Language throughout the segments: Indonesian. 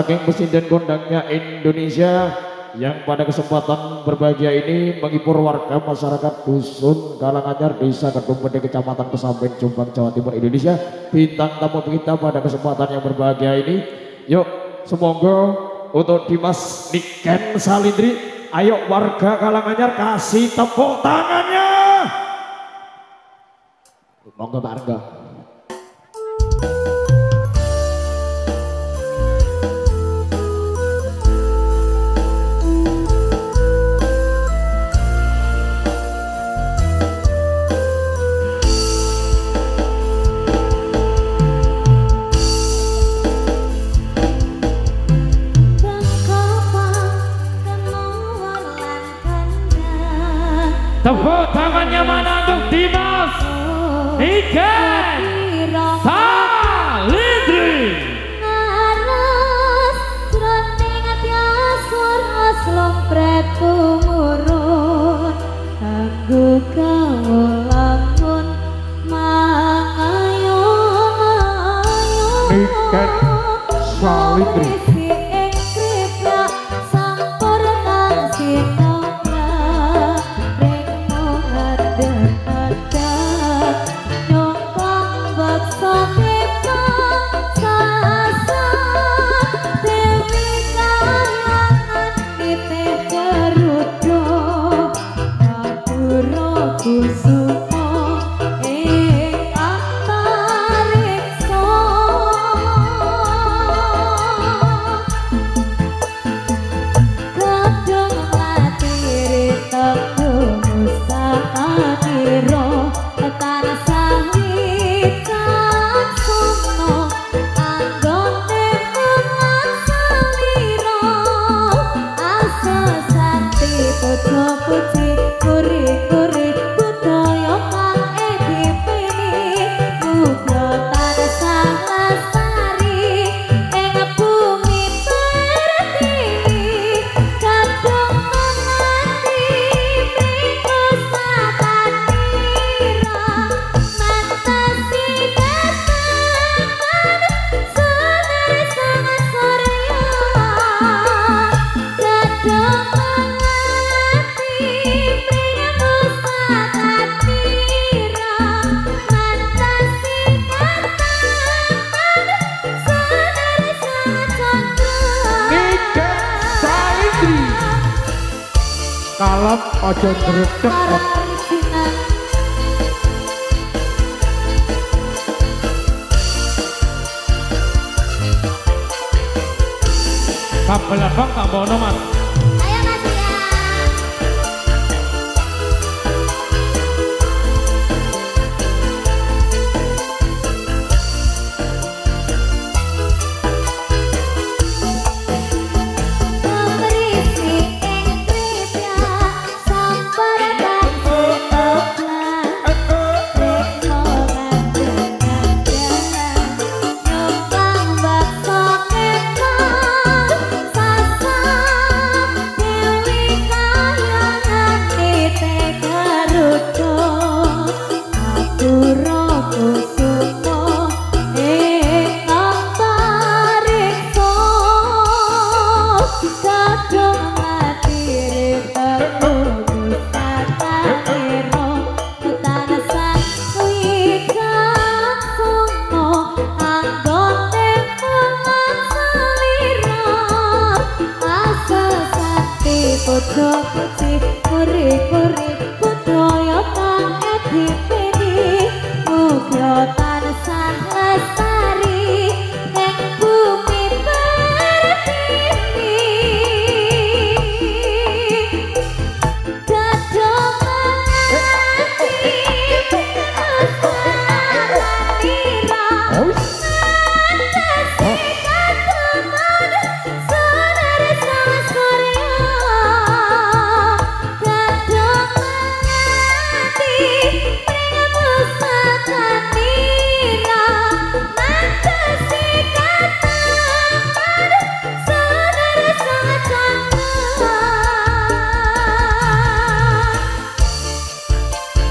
saking Presiden kondangnya Indonesia yang pada kesempatan berbahagia ini menghibur warga masyarakat Dusun Kalanganyar, Desa Kedung Gede, Kecamatan Kesamben, Jombang, Jawa Timur, Indonesia. Bintang tamu kita pada kesempatan yang berbahagia ini, yuk semoga untuk Dimas Niken Salindri, ayo warga Kalanganyar kasih tepuk tangannya. Monggo Pak Arga. Tepuk tangannya mana untuk Dimas Niken Salindri. Naras jroning atyasur slompret tumurun kanggo kawulamun mangayo-ayo Niken Salindri. Kalem aja gredeg. Kabel abang tak bono mas.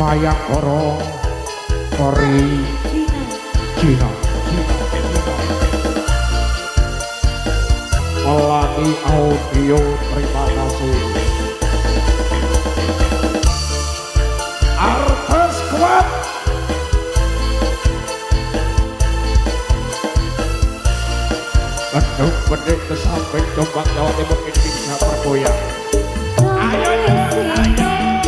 Bayangkara Kori Cina. Pelangi Audio, terima kasih. Artes kuat. Aduh, bedek ke samping Jombang Jawa Timur Indonesia bergoyang. Ayo, ayo.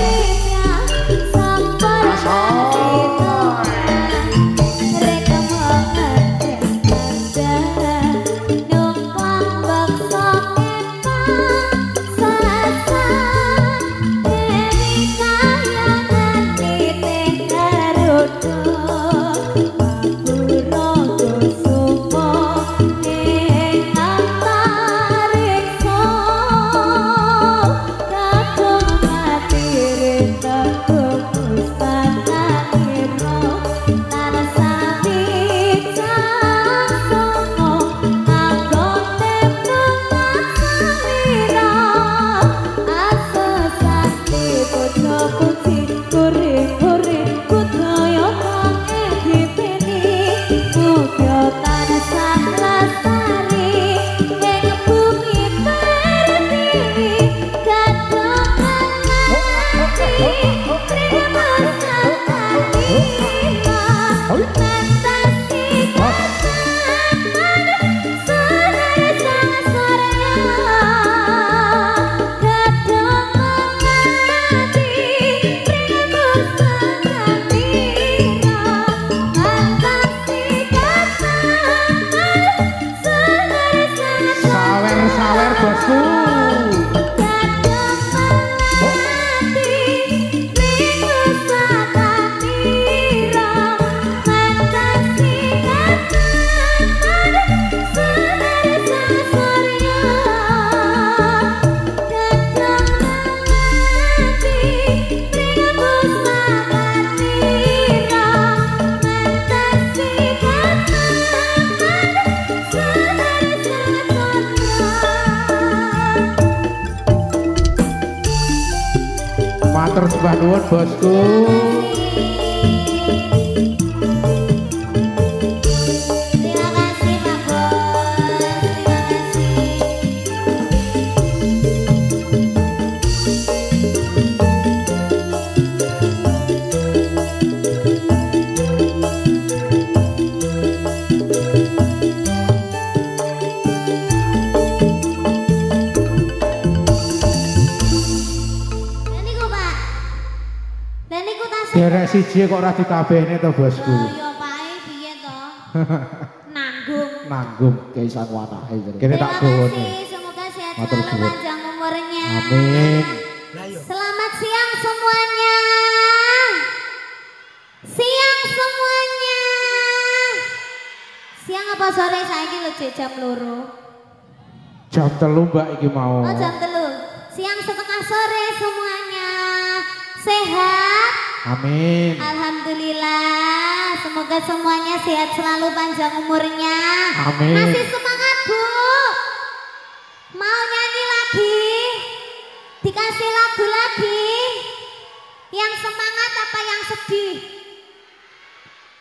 Matur sembah nuwun bosku. Terima kasih Pak Bos. Derek siji kok ora dikabehne to bosku. Ya pae piye to? Nanggung. Nanggung Kiai Sangwanahe jadi. kene tak gowone. Semoga sehat Matur selalu suwun. panjang umurnya. Amin. Selamat siang semuanya. Siang semuanya. Siang apa sore saiki lho jam 2. Jam 3 Mbak iki mau. Oh jam 3. Siang setengah sore semuanya. Sehat? Amin. Alhamdulillah. Semoga semuanya sehat selalu panjang umurnya. Amin. Masih semangat Bu? Mau nyanyi lagi? Dikasih lagu lagi? Yang semangat apa yang sedih?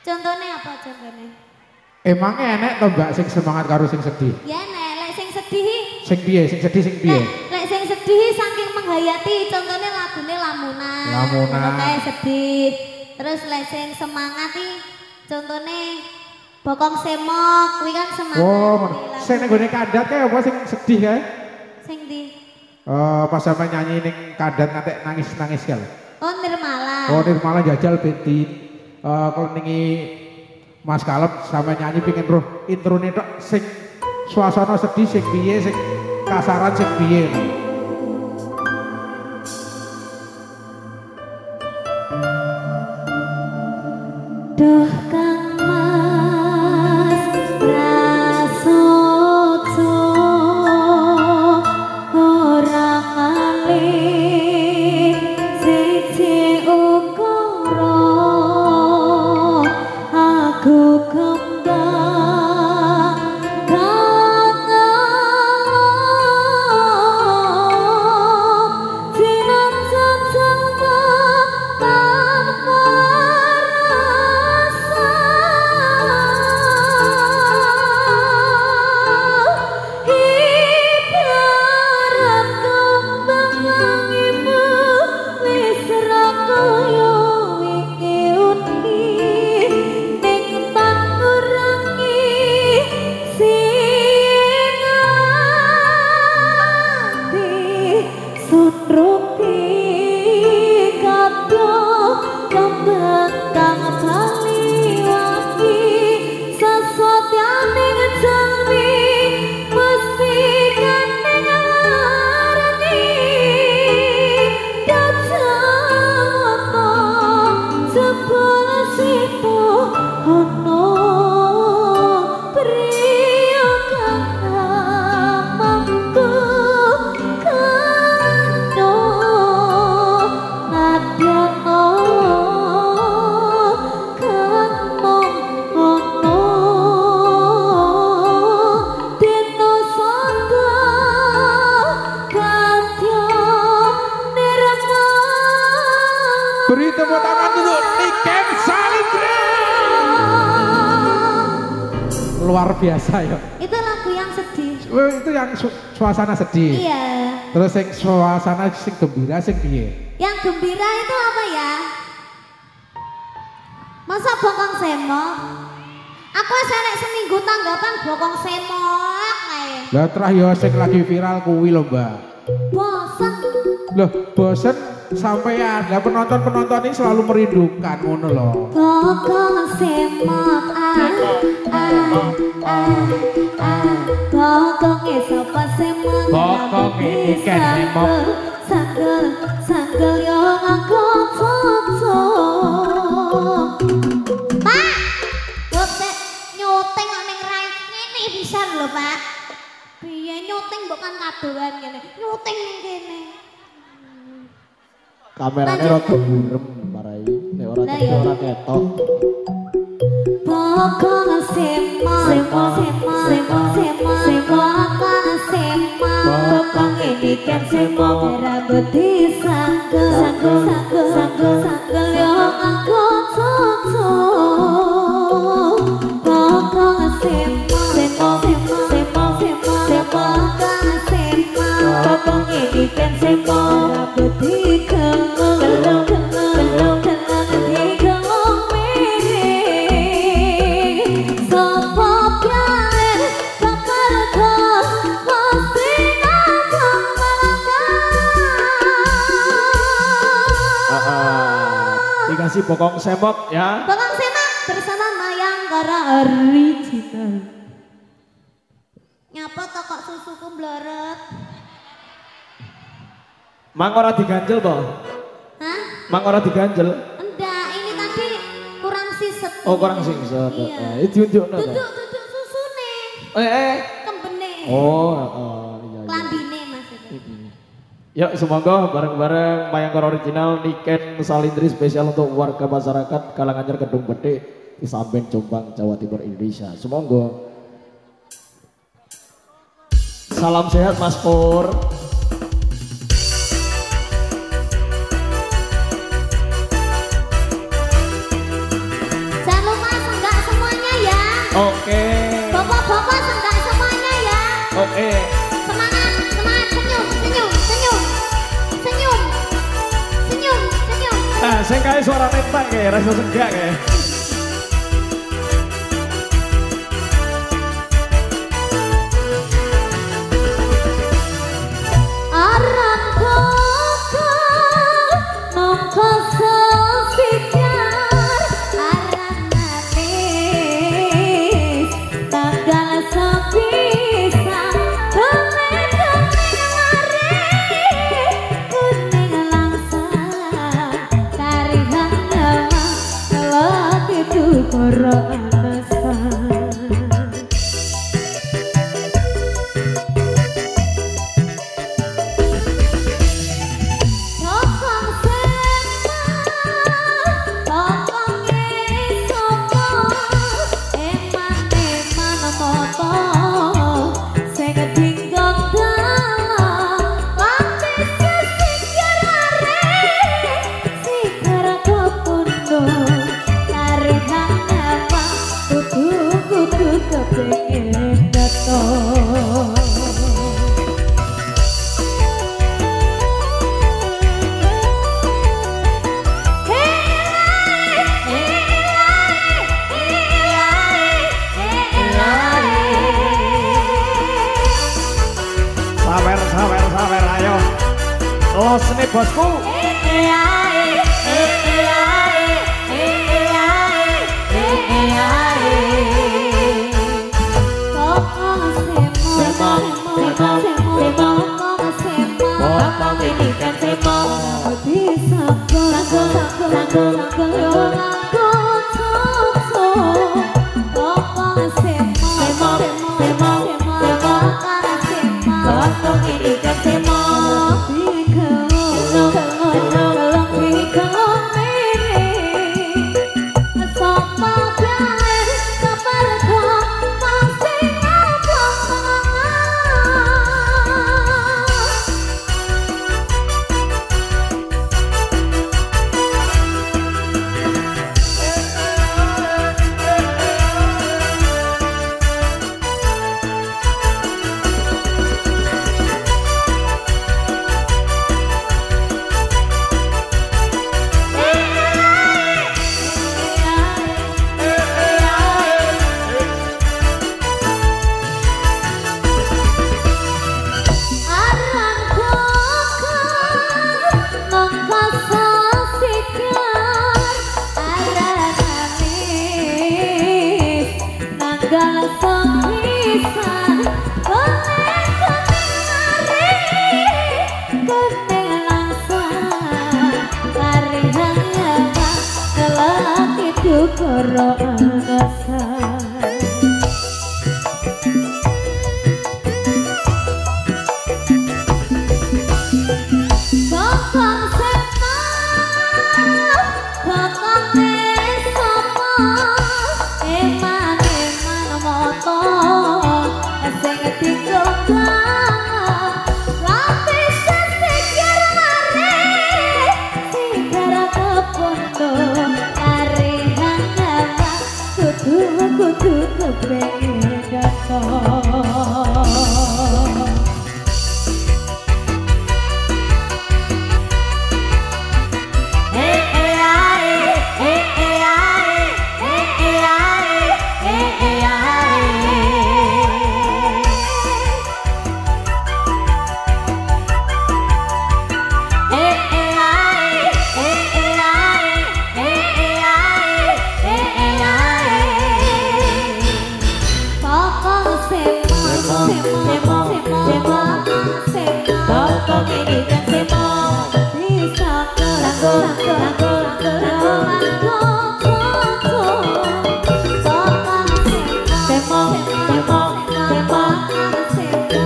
Contohnya apa contohnya? Emangnya enek to Mbak sing semangat karo sing sedih? Ya nek sing sedih. Sing piye? Sing sedih sing piye? Lek sing sedih saking menghayati contohnya lagune Lamunan. Lamunan. Ngono kae sedih. Terus lek sing semangat iki contohnya Bokong Semok kuwi kan semangat. Oh, kuwi lagu. sing ning gone kandat kae apa sing sedih kae? Sing di Pas sampe nyanyi ning kandat ngantek nangis-nangis kae. Oh Nirmala. Oh, ini malah jajal beti kelingi Mas Kalem sampe nyanyi pengen roh introne tok sing suasana sedih sing piye sing kasaran sing piye. Duh Kang Mas prasojo ora malih siji ukara aku kembang kang luar biasa ya. Itu lagu yang sedih. Itu yang suasana sedih. Iya. Terus yang suasana sing gembira sing piye? Yang gembira itu apa ya? Masa bokong semok? Aku enek seminggu tanggapan bokong semok kae. Lah terakhir sing lagi viral kuwi lho, Mbak. Bosen. Loh, bosen sampean. Lah penonton-penonton ini selalu merindukan ngono lho. Bokong semok Bokonge sapa semok? Bokonge ikan semok. Sanggel yo ngangkut foto. Pak, bocek nyuting ning rai ngene pisan lho, Pak. Piye nyuting bukan kadoan ngene. Nyuting ning kene. Kamerane rada burem marai. Nek ora Lah, cek iya. ora ketok. Bokong semok Bokong ini kan semok rambut disanggel yo ngangkut foto. Bokong semok Bokong ini kan semok rambut digelung Dikasih bokong semok ya. Bokong semok bersama Mayangkara original. Nyapa to kok susuku mblorot? Mang ora diganjel toh? Hah? Mang ora diganjel. Enggak, ini tadi kurang siset. Oh, kurang singset. Iya. Itu diunjukno to. Duduk susune. Kembene. Oh, iya. Klambine maksudnya. Ya, semoga bareng-bareng Mayangkara original Niken Salindri spesial untuk warga masyarakat Kalanganyar Kedung Betik di Samben Jombang Jawa Timur Indonesia. Semoga salam sehat Mas Pur. Jangan lupa senggak semuanya ya. Oke. Bapak-bapak senggak semuanya ya. Oke. Semangat, senyum. Nah, saya kayak suara netak kayak rasa senggak kayak. Arang koko nongko sepijar arang manis tanggal sepisah kuning langsang tarihan nyawa kalau itu alasan. Sabar, ayo. Los nih bosku.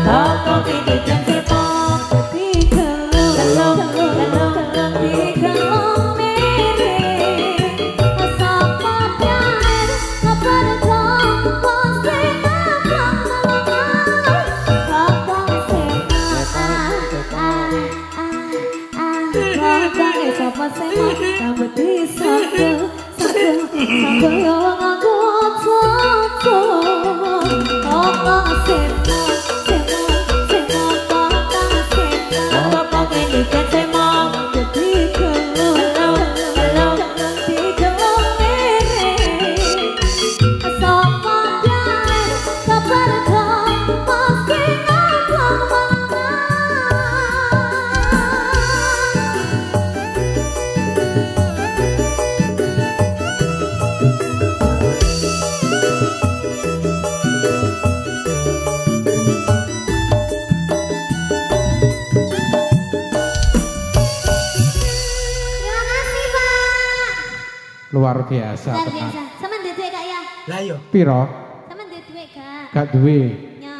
Apa ini kan sepok digelung digelung mirip Sapa pian kepergok pasti ngabang sapa sing rambut disambel sambel yo ngaku ojo apa sing Apa ini kan sepok digelung mirip sapa pian kepergok pasti ngabang Terima kasih, Pak. Luar biasa Luar tenan. biasa. Sama duwe duit gak ya? Lah yo. Piro? Sama duwe duit gak? Gak duwe. Ya.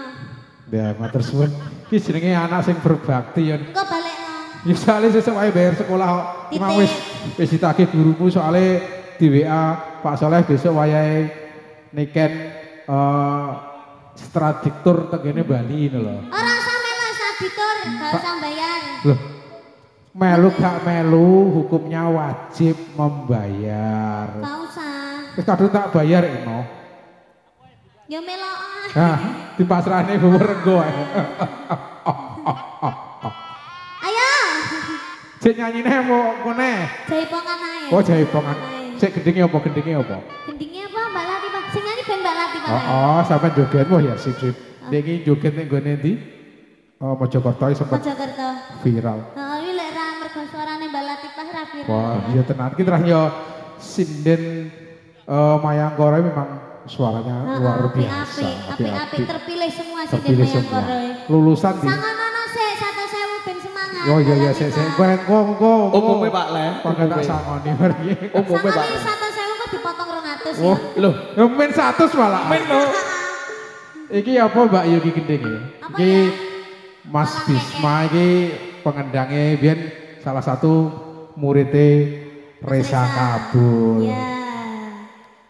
Ya, matur suwun. Iki jenenge anak sing berbakti ya. Engko balik lah. Ya soalnya sesuk wae bayar sekolah kok. Emang wis ditagih gurumu soalnya di WA Pak Soleh besok wayahe niken stradiktur tegene Bali ngono lho. Ora usah melu sabitur, gak usah bayar. Loh. Melu gak melu hukumnya wajib membayar. Gak usah. Wis kadung tak bayar ino. Ya melok. Nah, dipasrahne bubur rego ae. Ayo. Sik nyanyine mau kene. Jaipongan ae. Oh, jaipongan. Sik gendenge apa? Gendingnya apa Mbak Latifah? Sing nyanyi ben Mbak Latifah. Oh, sampai joget wah ya sip. Niki joget ning gone ndi? Oh, Mojokerto sempat Mojokerto. viral. Heeh, iki lek ra mergo suarane Mbak Latifah ra viral. Wah, iya tenan. Ki terus yo sinden Mayangkara memang suaranya luar biasa. Api-api terpilih semua sih Terpilih yang semua. Mayangkara. Lulusan di. Sangono sik 100.000 ben semangat. Oh iya sik engko. Umumnya Pak Le. Pakai tak sangoni mari. Umumnya Pak. Sangono 100.000 kok dipotong 200 ya. Oh, Loh, ya men 100 malah. men lo. Iki apa Mbak Yuki gendeng iki? Apa Iki ya? Mas Malang Bisma iki pengendangnya biyen salah satu muridnya Reza Kabul. Iya.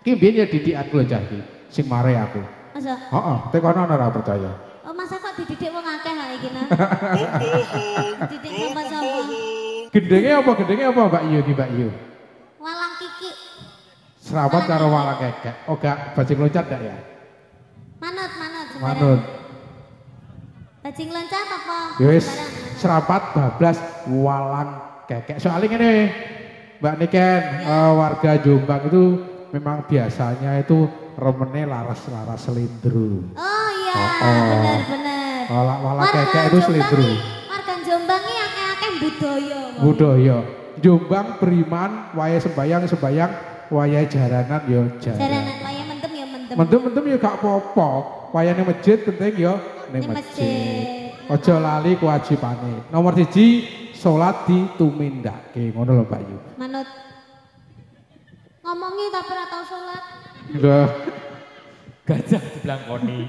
Iki biyen ya didikan lho cah iki sing mare aku. Masa? Heeh, tekono ora percaya. Oh masa kok dididik wong akeh kok iki nah. Dididik sapa-sapa. Gendenge apa Mbak Yu iki Mbak Yu? Walang kiki. Serapat karo walang kekek. Oh gak bajing loncat gak ya? Manut sembarang. Manut. Bajing loncat apa? Ya wis Sembarang. serapat bablas walang kekek. Soalnya ngene Mbak Niken, warga Jombang itu memang biasanya itu remene laras-laras selindru. Oh iya, Oh. benar. Walang kekek itu selindru. Warga Jombang iki akeh budaya. Budaya. Jombang beriman, waya sembayang, waya jaranan ya Jaranan jaranan. waya mendem ya mendem. Mendem ya gak apa-apa. Wayane masjid penting ya ning Ning masjid. masjid. Aja lali kewajibane. Nomor 1 salat ditumindake. Ngono lho Mbak Yu. Manut. Ngomongi tapi ora tau salat. Lah, Gajah diblangkoni.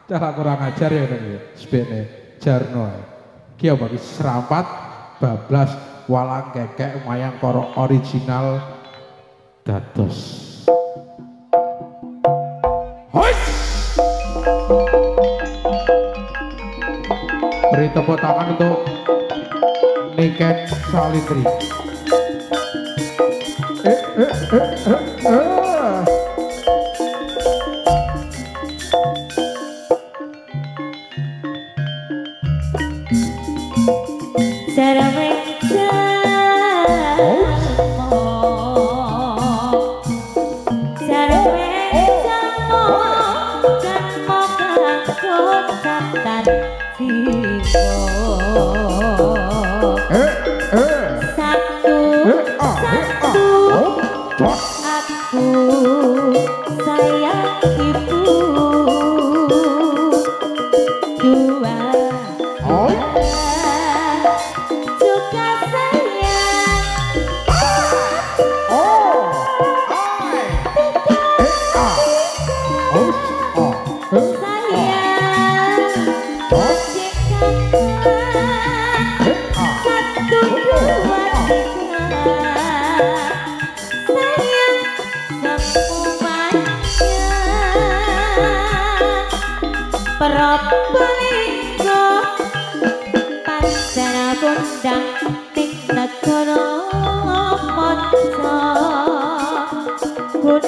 cara kurang ajar ya kan ya. Sebene jarno. Ki apa ki serapat bablas walang kekek Mayangkara original dados. Hoi! Beri tepuk tangan untuk Niken Salitri. Aku sayang ibu dua juga sayang sayang Probolinggo pancen kondang ning negara manca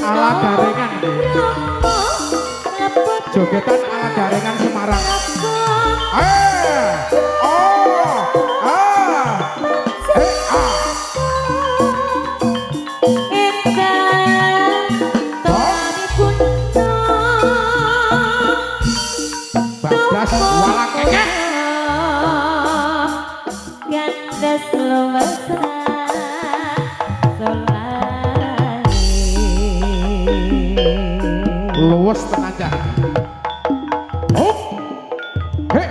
Ala garengan iki. leput Jogetan ala garengan Semarang. Oh, bablas walang kekek. Gandes lewasra solani Luwes tenaga. Oh, hei,